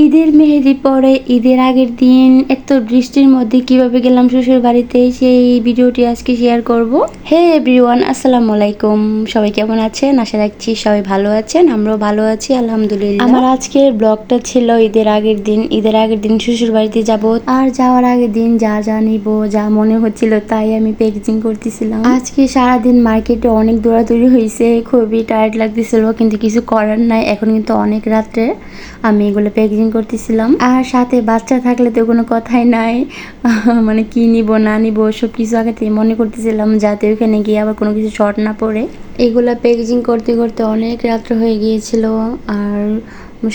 ঈদের মেহেদি পরে ঈদের আগের দিন এত বৃষ্টির মধ্যে কিভাবে গেলাম শ্বশুর বাড়িতে সেই ভিডিওটি আজকে শেয়ার করব। হে এভরিওয়ান, আসসালামু আলাইকুম। সবাই কেমন আছেন? আশা রাখছি সবাই ভালো আছেন, আমরাও ভালো আছি আলহামদুলিল্লাহ। আমার আজকের ব্লগটা ছিল ঈদের আগের দিন। ঈদের আগের দিন শ্বশুর বাড়িতে যাব, আর যাওয়ার আগের দিন যা যা নিব, যা মনে হচ্ছিল তাই আমি প্যাকেজিং করতেছিলাম। আজকে সারাদিন মার্কেটে অনেক দৌড়াদৌড়ি হয়েছে, খুবই টায়ার্ড লাগতেছিল, কিন্তু কিছু করার নাই। এখন কিন্তু অনেক রাত্রে, আমি এগুলো প্যাকেজিং করতেছিলাম। আর সাথে বাচ্চা থাকলে তো কোনো কথাই নাই, মানে কি নিব না নিব সব কিছু আগে থেকে মনে করতেছিলাম, যাতে ওখানে গিয়ে আবার কোনো কিছু শর্ট না পড়ে। এগুলা প্যাকেজিং করতে করতে অনেক রাত্র হয়ে গিয়েছিল, আর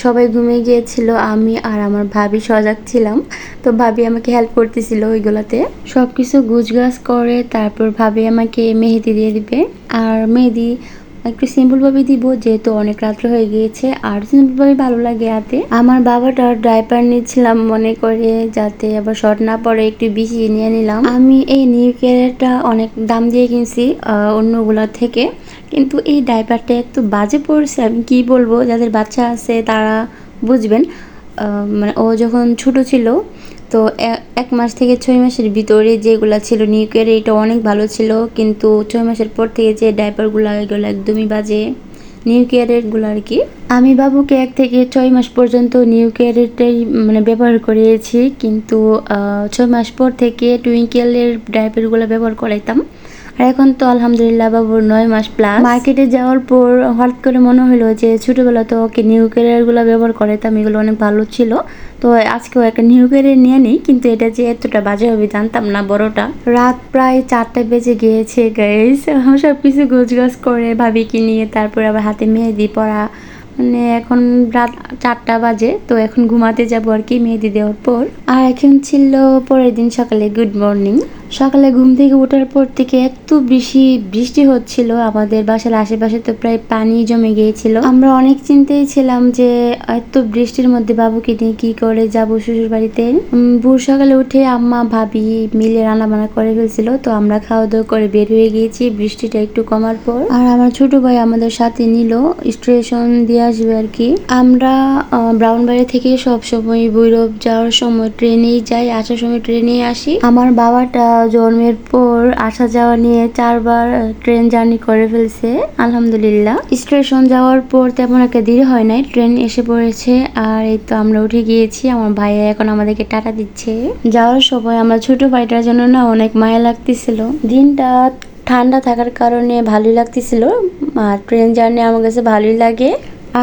সবাই ঘুমিয়ে গিয়েছিল। আমি আর আমার ভাবি সজাগ ছিলাম, তো ভাবি আমাকে হেল্প করতেছিল ওইগুলাতে সব কিছু গুছগাছ করে। তারপর ভাবি আমাকে মেহেদি দিয়ে দিবে, আর মেহেদি একটু সিম্পলভাবে দিব, যেহেতু অনেক রাত্র হয়ে গিয়েছে, আর সিম্পলভাবে ভালো লাগে হাতে। আমার বাবাটার ডাইপার নিচ্ছিলাম মনে করে, যাতে আবার শর্ট না পড়ে, একটু বেশি নিয়ে নিলাম। আমি এই নিউ কেয়ারটা অনেক দাম দিয়ে কিনছি অন্যগুলোর থেকে, কিন্তু এই ডাইপারটা একটু বাজে পড়ছে। আমি কি বলবো, যাদের বাচ্চা আছে তারা বুঝবেন। মানে ও যখন ছোট ছিল, তো 1 মাস থেকে 6 মাসের ভিতরে যেগুলো ছিল নিউ কেয়ার, এটা অনেক ভালো ছিল, কিন্তু 6 মাসের পর থেকে যে ডাইপারগুলো, এগুলো একদমই বাজে নিউ কেয়ারেরগুলো আর কি। আমি বাবুকে 1 থেকে 6 মাস পর্যন্ত নিউ কেয়ারেরটাই মানে ব্যবহার করিয়েছি, কিন্তু 6 মাস পর থেকে টুইঙ্কেলের ডাইপারগুলো ব্যবহার করাইতাম। আর এখন তো আলহামদুলিল্লাহ বাবুর 9 মাস প্লাস। মার্কেটে যাওয়ার পর হঠাৎ করে মনে হলো যে ছোটবেলা তো ওকে নিউ কেয়ারগুলো ব্যবহার করাইতাম, এগুলো অনেক ভালো ছিল, তো আজকেও একটা নিউ কেয়ারের নিয়ে নিই। কিন্তু এটা যে এতটা বাজে হবে জানতাম না, বড়টা। রাত প্রায় 4টা বেজে গিয়েছে গাইস, সব কিছু গোছগাছ করে ভাবিকে নিয়ে, তারপর আবার হাতে মেহেদি পরা, মানে এখন রাত 4টা বাজে, তো এখন ঘুমাতে যাবো আর কি মেহেদি দেওয়ার পর। আর এখন ছিল পরের দিন সকালে গুড মর্নিং। সকালে ঘুম থেকে ওঠার পর থেকে এত বেশি বৃষ্টি হচ্ছিল, আমাদের বাসার আশেপাশে তো প্রায় পানি জমে গিয়েছিল। আমরা অনেক চিন্তায় ছিলাম যে এত বৃষ্টির মধ্যে বাবুকে নিয়ে কি করে যাব শ্বশুর বাড়িতে। ভোর সকালে উঠে আম্মা ভাবি মিলে রান্না বান্না করে ফেলছিল, তো আমরা খাওয়া দাওয়া করে বের হয়ে গিয়েছি বৃষ্টিটা একটু কমার পর। আর আমার ছোট ভাই আমাদের সাথে নিল, স্টেশন দিয়ে আসবে আর কি। আমরা ব্রাউনবাড়ি থেকে সবসময় ভৈরব যাওয়ার সময় ট্রেনেই যাই, আসার সময় ট্রেনেই আসি। আমার বাবাটা জন্মের পর আসা যাওয়া নিয়ে 4বার ট্রেন জার্নি করে ফেলছে আলহামদুলিল্লাহ। স্টেশন যাওয়ার পর তেমন একটা দেরি হয় নাই, ট্রেন এসে পড়েছে, আর এই তো আমরা উঠে গিয়েছি। আমার ভাইয়া এখন আমাদেরকে টাটা দিচ্ছে। যাওয়ার সময় আমার ছোট ভাইটার জন্য না অনেক মায়া লাগতেছিল। দিনটা ঠান্ডা থাকার কারণে ভালোই লাগতেছিল, আর ট্রেন জার্নি আমার কাছে ভালোই লাগে।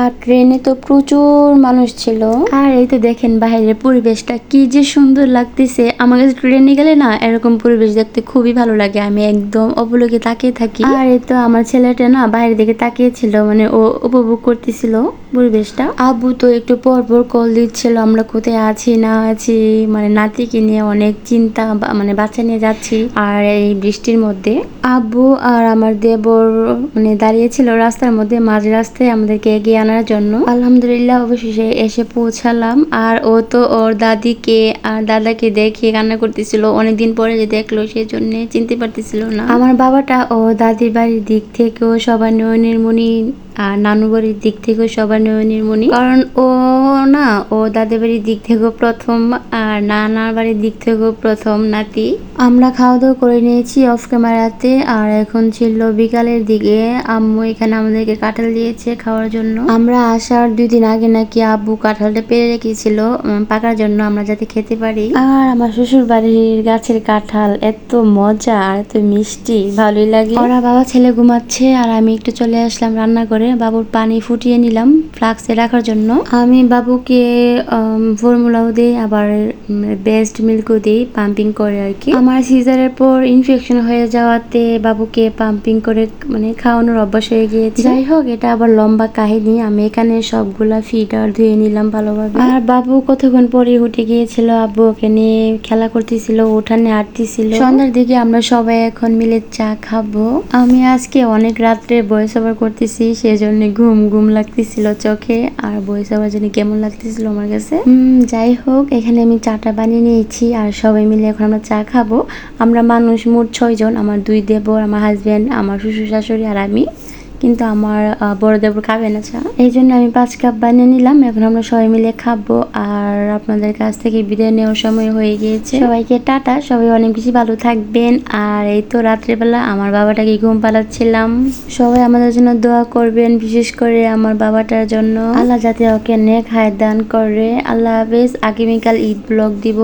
আর ট্রেনে তো প্রচুর মানুষ ছিল। আর এই তো দেখেন বাইরের পরিবেশটা কি যে সুন্দর লাগতেছে। আমার কাছে ট্রেনে গেলে না এরকম পরিবেশ দেখতে খুবই ভালো লাগে, আমি একদম অবলোকে তাকিয়ে থাকি। আর এই তো আমার ছেলেটা না বাইরের দিকে তাকিয়েছিল, মানে ও উপভোগ করতেছিল পরিবেশটা। আব্বু তো একটু পর পর কল দিচ্ছিল আমরা কোথায় আছি না আছি, মানে নাতিকে নিয়ে অনেক চিন্তা, মানে বাচ্চা নিয়ে যাচ্ছি আর এই বৃষ্টির মধ্যে। আব্বু আর আমার দেবর মানে দাঁড়িয়েছিল রাস্তার মধ্যে, মাঝ রাস্তায় আমাদেরকে এগিয়ে আনার জন্য। আলহামদুলিল্লাহ অবশেষে এসে পৌঁছালাম। আর ও তো ওর দাদিকে আর দাদাকে দেখে কান্না করতেছিল, অনেকদিন পরে যে দেখলো সেই জন্য চিনতে পারতেছিল না। আমার বাবাটা ও দাদির বাড়ির দিক থেকেও সবার নয়নের মণি, আর নানু বাড়ির দিক থেকেও সবার নয়নের মণি, কারণ ও না ও দাদের বাড়ির দিক থেকেও প্রথম, আর নানার বাড়ির দিক থেকেও প্রথম নাতি। আমরা খাওয়া দাওয়া করে নিয়েছি অফ ক্যামেরাতে, আর এখন ছিল বিকালের দিকে। আম্মু এখানে আমাদেরকে কাঁঠাল দিয়েছে খাওয়ার জন্য। আমরা আসার 2 দিন আগে নাকি আব্বু কাঁঠালটা পেরে রেখেছিল পাকার জন্য, আমরা যাতে খেতে পারি। আর আমার শ্বশুর বাড়ির গাছের কাঁঠাল এত মজা আর এত মিষ্টি, ভালোই লাগে। ওরা বাবা ছেলে ঘুমাচ্ছে, আর আমি একটু চলে আসলাম রান্না করে বাবুর পানি ফুটিয়ে নিলাম ফ্লাক্সে রাখার জন্য। আমি বাবুকে ফর্মুলাও দিই, আবার বেস্ট মিল্কও দিই, পাম্পিং করে আর কি। আমার সিজারের পর ইনফেকশন হয়ে যাওয়াতে বাবুকে পাম্পিং করে মানে খাওয়ানোর অভ্যাস হয়ে গিয়েছে। যাই হোক, এটা আবার লম্বা কাহিনী। আমি এখানে সবগুলা ফিডার ধুয়ে নিলাম ভালোভাবে। আর বাবু কতক্ষণ পরে উঠে গিয়েছিল, আব্বু ওকে নিয়ে খেলা করতেছিল, উঠানে হাঁটতেছিল। সন্ধ্যার দিকে আমরা সবাই এখন মিলে চা খাবো। আমি আজকে অনেক রাত্রে ভয়েস ওভার করতেছি, সেজন্য ঘুম ঘুম লাগতেছিল চোখে, আর ভয়েস ওভার জন্য কেমন লাগতেছিল আমার কাছে। যাই হোক, এখানে আমি চাটা বানিয়ে নিয়েছি, আর সবাই মিলে এখন আমরা চা খাবো। আমরা মানুষ মোট 6 জন, আমার 2 দেবর, আমার হাজবেন্ড, আমার শ্বশুর শাশুড়ি আর আমি। কিন্তু আমার বড় দেবর খাবে না চা, এই জন্য আমি 5 কাপ বানিয়ে নিলাম। এখন আমরা সবাই মিলে খাবো। আর আপনাদের কাছ থেকে বিদায় নেওয়ার সময় হয়ে গিয়েছে। সবাইকে টাটা, সবাই অনেক বেশি ভালো থাকবেন। আর এই তো রাত্রেবেলা আমার বাবাটাকে ঘুম পাড়াচ্ছিলাম। সবাই আমাদের জন্য দোয়া করবেন, বিশেষ করে আমার বাবাটার জন্য। আল্লাহ যাতে ওকে নেক হায়াত দান করে। আল্লাহ হাফেজ। আগামীকাল ঈদ ব্লগ দিব।